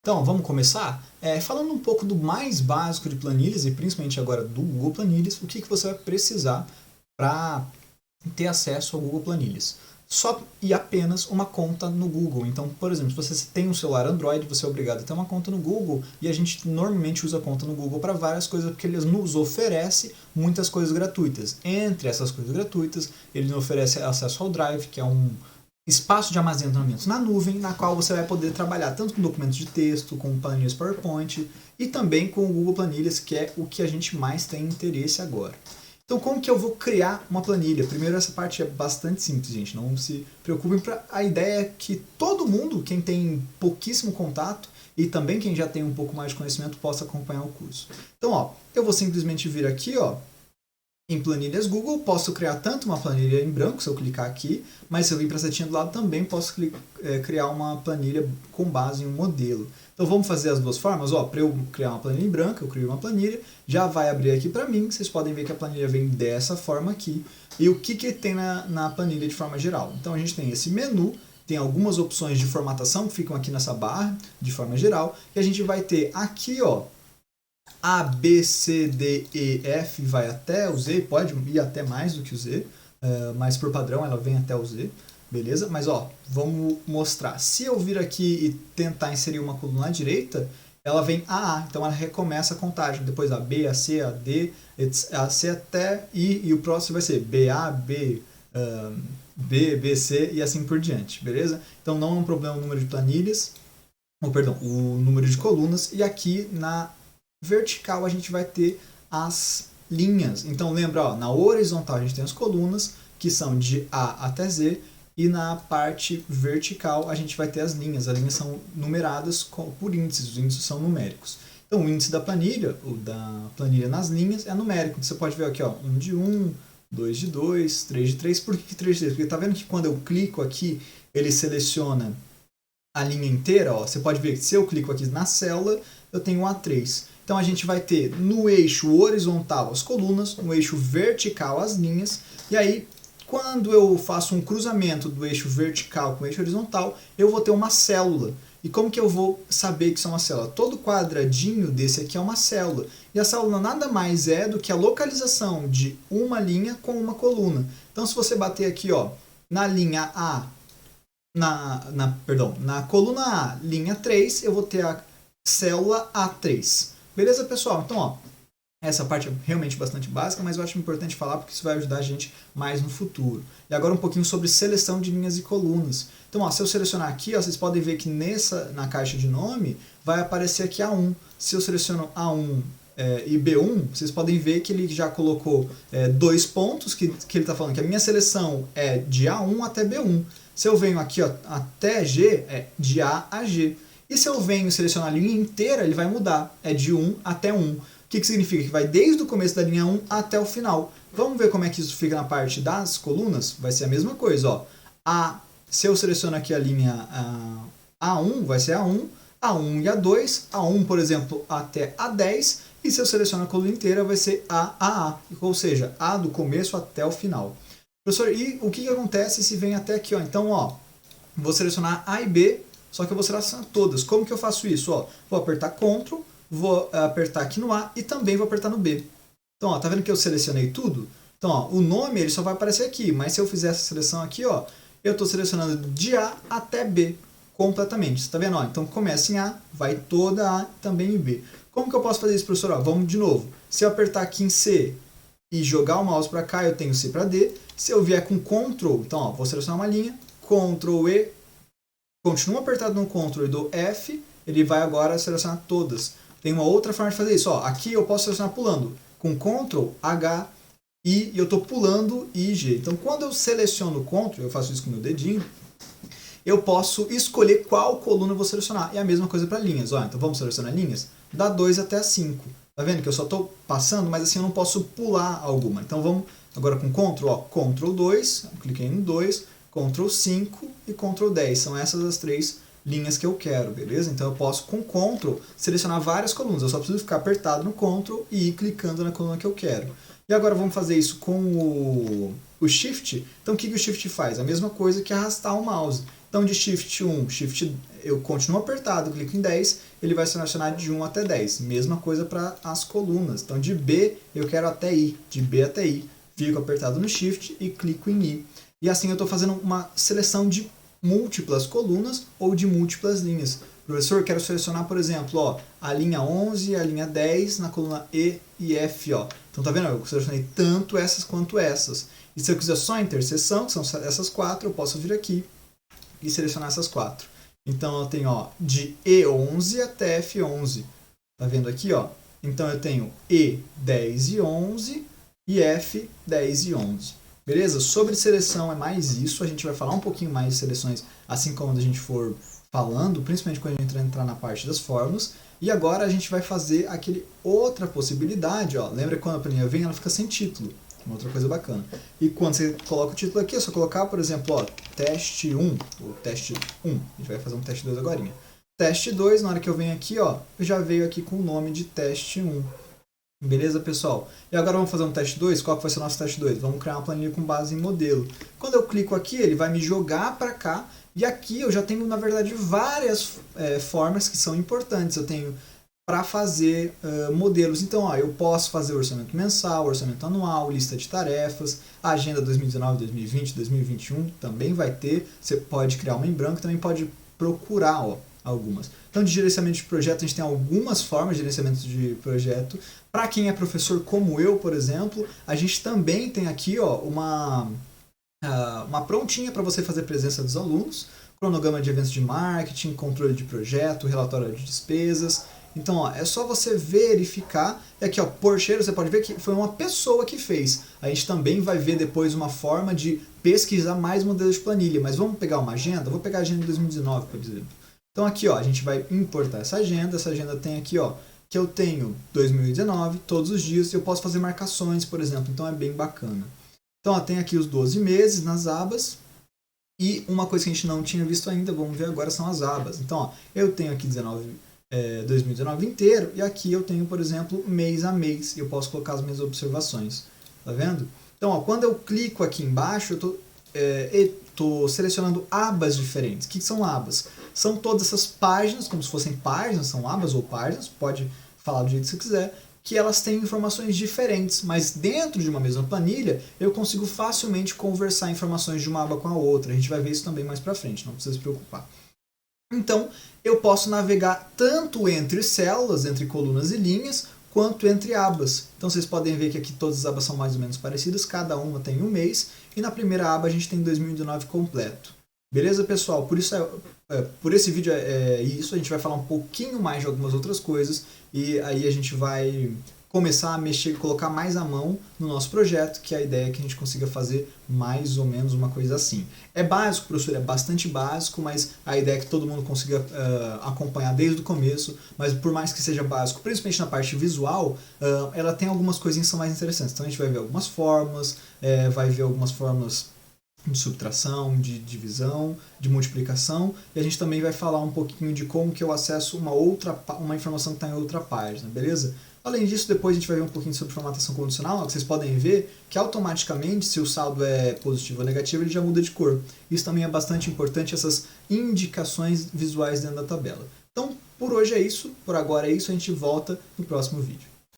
Então, vamos começar? Falando um pouco do mais básico de planilhas, e principalmente agora do Google Planilhas, o que você vai precisar para ter acesso ao Google Planilhas. Só e apenas uma conta no Google. Então, por exemplo, se você tem um celular Android, você é obrigado a ter uma conta no Google, e a gente normalmente usa a conta no Google para várias coisas, porque eles nos oferecem muitas coisas gratuitas. Entre essas coisas gratuitas, eles nos oferecem acesso ao Drive, que é um espaço de armazenamento na nuvem, na qual você vai poder trabalhar tanto com documentos de texto, com planilhas PowerPoint, e também com o Google Planilhas, que é o que a gente mais tem interesse agora. Então, como que eu vou criar uma planilha? Primeiro, essa parte é bastante simples, gente. Não se preocupem. A ideia é que todo mundo, quem tem pouquíssimo contato e também quem já tem um pouco mais de conhecimento, possa acompanhar o curso. Então, eu vou simplesmente vir aqui, em planilhas Google, posso criar tanto uma planilha em branco, se eu clicar aqui, mas se eu vir para a setinha do lado, também posso criar uma planilha com base em um modelo. Então vamos fazer as duas formas. Para eu criar uma planilha em branco, eu crio uma planilha, já vai abrir aqui para mim, vocês podem ver que a planilha vem dessa forma aqui. E o que tem na planilha de forma geral? Então a gente tem esse menu, tem algumas opções de formatação que ficam aqui nessa barra, de forma geral, e a gente vai ter aqui, A, B, C, D, E, F vai até o Z, pode ir até mais do que o Z, mas por padrão ela vem até o Z, beleza? Mas vamos mostrar. Se eu vir aqui e tentar inserir uma coluna à direita, ela vem a, então ela recomeça a contagem. Depois a B, a C, a D, a C até I, e o próximo vai ser B, A, B, B, B, C e assim por diante, beleza? Então não é um problema o número de planilhas, o número de colunas, e aqui na vertical a gente vai ter as linhas. Então lembra, na horizontal a gente tem as colunas, que são de A até Z, e na parte vertical a gente vai ter as linhas. As linhas são numeradas por índices, os índices são numéricos. Então o índice da planilha, o da planilha nas linhas, é numérico. Você pode ver aqui, 1 de 1, 2 de 2, 3 de 3. Por que 3 de 3? Porque tá vendo que quando eu clico aqui, ele seleciona a linha inteira. Você pode ver que se eu clico aqui na célula, eu tenho um A3. Então a gente vai ter no eixo horizontal as colunas, no eixo vertical as linhas, e aí quando eu faço um cruzamento do eixo vertical com o eixo horizontal, eu vou ter uma célula. E como que eu vou saber que isso é uma célula? Todo quadradinho desse aqui é uma célula. E a célula nada mais é do que a localização de uma linha com uma coluna. Então se você bater aqui na linha A, na coluna A, linha 3, eu vou ter a célula A3. Beleza, pessoal? Então, essa parte é realmente bastante básica, mas eu acho importante falar porque isso vai ajudar a gente mais no futuro. E agora um pouquinho sobre seleção de linhas e colunas. Então, se eu selecionar aqui, vocês podem ver que na caixa de nome vai aparecer aqui A1. Se eu seleciono A1 e B1, vocês podem ver que ele já colocou 2 pontos, que ele está falando que a minha seleção é de A1 até B1. Se eu venho aqui até G, é de A a G. E se eu venho selecionar a linha inteira, ele vai mudar. É de 1 até 1. O que significa? Que vai desde o começo da linha 1 até o final. Vamos ver como é que isso fica na parte das colunas? Vai ser a mesma coisa. Se eu seleciono aqui a linha A1, vai ser A1, A1 e A2. A1, por exemplo, até A10. E se eu seleciono a coluna inteira, vai ser A. Ou seja, A do começo até o final. Professor, e o que acontece se vem até aqui? Então, vou selecionar A e B, só que eu vou selecionar todas. Como que eu faço isso? Vou apertar Ctrl, vou apertar aqui no A e também vou apertar no B. Então, tá vendo que eu selecionei tudo? Então, o nome ele só vai aparecer aqui, mas se eu fizer essa seleção aqui, eu estou selecionando de A até B completamente. Você tá vendo? Então, começa em A, vai toda A também em B. Como que eu posso fazer isso, professor? Vamos de novo. Se eu apertar aqui em C e jogar o mouse para cá, eu tenho C para D. Se eu vier com Ctrl, então, vou selecionar uma linha, Ctrl E, continuo apertado no Ctrl e dou F, ele vai agora selecionar todas. Tem uma outra forma de fazer isso. Aqui eu posso selecionar pulando. Com Ctrl, H, I, e eu estou pulando I e G. Então, quando eu seleciono o Ctrl, eu faço isso com o meu dedinho, eu posso escolher qual coluna eu vou selecionar. E a mesma coisa para linhas. Então, vamos selecionar linhas? Da 2 até a 5. Tá vendo que eu só estou passando, mas assim eu não posso pular alguma. Então, vamos agora com Ctrl, Ctrl 2, cliquei no 2, Ctrl 5 e Ctrl 10. São essas as 3 linhas que eu quero, beleza? Então eu posso com Ctrl selecionar várias colunas. Eu só preciso ficar apertado no Ctrl e ir clicando na coluna que eu quero. E agora vamos fazer isso com o Shift. Então o que o Shift faz? A mesma coisa que arrastar o mouse. Então, de Shift 1, eu continuo apertado, clico em 10, ele vai selecionar de 1 até 10. Mesma coisa para as colunas. Então, de B, eu quero até I. De B até I, fico apertado no Shift e clico em I. E assim eu estou fazendo uma seleção de múltiplas colunas ou de múltiplas linhas. Professor, quero selecionar, por exemplo, ó, a linha 11 e a linha 10 na coluna E e F. Ó. Então, tá vendo? Eu selecionei tanto essas quanto essas. E se eu quiser só a interseção, que são essas 4, eu posso vir aqui e selecionar essas 4. Então, eu tenho ó, de E11 até F11. Tá vendo aqui? Ó? Então, eu tenho E10 e 11 e F10 e 11. Beleza? Sobre seleção é mais isso. A gente vai falar um pouquinho mais de seleções assim como a gente for falando, principalmente quando a gente entrar na parte das fórmulas. E agora a gente vai fazer aquele outra possibilidade. Ó. Lembra que quando a planilha vem, ela fica sem título. Uma outra coisa bacana. E quando você coloca o título aqui, é só colocar, por exemplo, ó, teste 1, ou teste 1. A gente vai fazer um teste 2 agora. Teste 2, na hora que eu venho aqui, ó, eu já veio aqui com o nome de teste 1. Beleza, pessoal? E agora vamos fazer um teste 2? Qual que vai ser o nosso teste 2? Vamos criar uma planilha com base em modelo. Quando eu clico aqui, ele vai me jogar para cá. E aqui eu já tenho, na verdade, várias formas que são importantes. Eu tenho para fazer modelos. Então, ó, eu posso fazer orçamento mensal, orçamento anual, lista de tarefas, agenda 2019, 2020, 2021 também vai ter. Você pode criar uma em branco, também pode procurar ó, algumas. Então, de gerenciamento de projeto, a gente tem algumas formas de gerenciamento de projeto. Para quem é professor como eu, por exemplo, a gente também tem aqui ó, uma prontinha para você fazer presença dos alunos, cronograma de eventos de marketing, controle de projeto, relatório de despesas. Então, ó, é só você verificar. E aqui, ó, por cheiro, você pode ver que foi uma pessoa que fez. A gente também vai ver depois uma forma de pesquisar mais modelos de planilha. Mas vamos pegar uma agenda? Vou pegar a agenda de 2019, por exemplo. Então, aqui, ó, a gente vai importar essa agenda. Essa agenda tem aqui, ó, que eu tenho 2019, todos os dias. E eu posso fazer marcações, por exemplo. Então, é bem bacana. Então, ó, tem aqui os 12 meses nas abas. E uma coisa que a gente não tinha visto ainda, vamos ver agora, são as abas. Então, ó, eu tenho aqui 2019 inteiro, e aqui eu tenho, por exemplo, mês a mês, e eu posso colocar as minhas observações. Tá vendo? Então, ó, quando eu clico aqui embaixo, eu estou selecionando abas diferentes. O que são abas? São todas essas páginas, como se fossem páginas, são abas ou páginas, pode falar do jeito que você quiser, que elas têm informações diferentes, mas dentro de uma mesma planilha, eu consigo facilmente conversar informações de uma aba com a outra. A gente vai ver isso também mais pra frente, não precisa se preocupar. Então, eu posso navegar tanto entre células, entre colunas e linhas, quanto entre abas. Então, vocês podem ver que aqui todas as abas são mais ou menos parecidas, cada uma tem um mês, e na primeira aba a gente tem 2019 completo. Beleza, pessoal? Por esse vídeo é isso, a gente vai falar um pouquinho mais de algumas outras coisas, e aí a gente vai começar a mexer, colocar mais a mão no nosso projeto, que a ideia é que a gente consiga fazer mais ou menos uma coisa assim. É básico, professor, é bastante básico, mas a ideia é que todo mundo consiga acompanhar desde o começo, mas por mais que seja básico, principalmente na parte visual, ela tem algumas coisinhas que são mais interessantes. Então a gente vai ver algumas fórmulas, vai ver algumas fórmulas de subtração, de divisão, de multiplicação, e a gente também vai falar um pouquinho de como que eu acesso uma informação que está em outra página, beleza? Além disso, depois a gente vai ver um pouquinho sobre formatação condicional, que vocês podem ver que automaticamente, se o saldo é positivo ou negativo, ele já muda de cor. Isso também é bastante importante, essas indicações visuais dentro da tabela. Então, por hoje é isso, por agora é isso, a gente volta no próximo vídeo.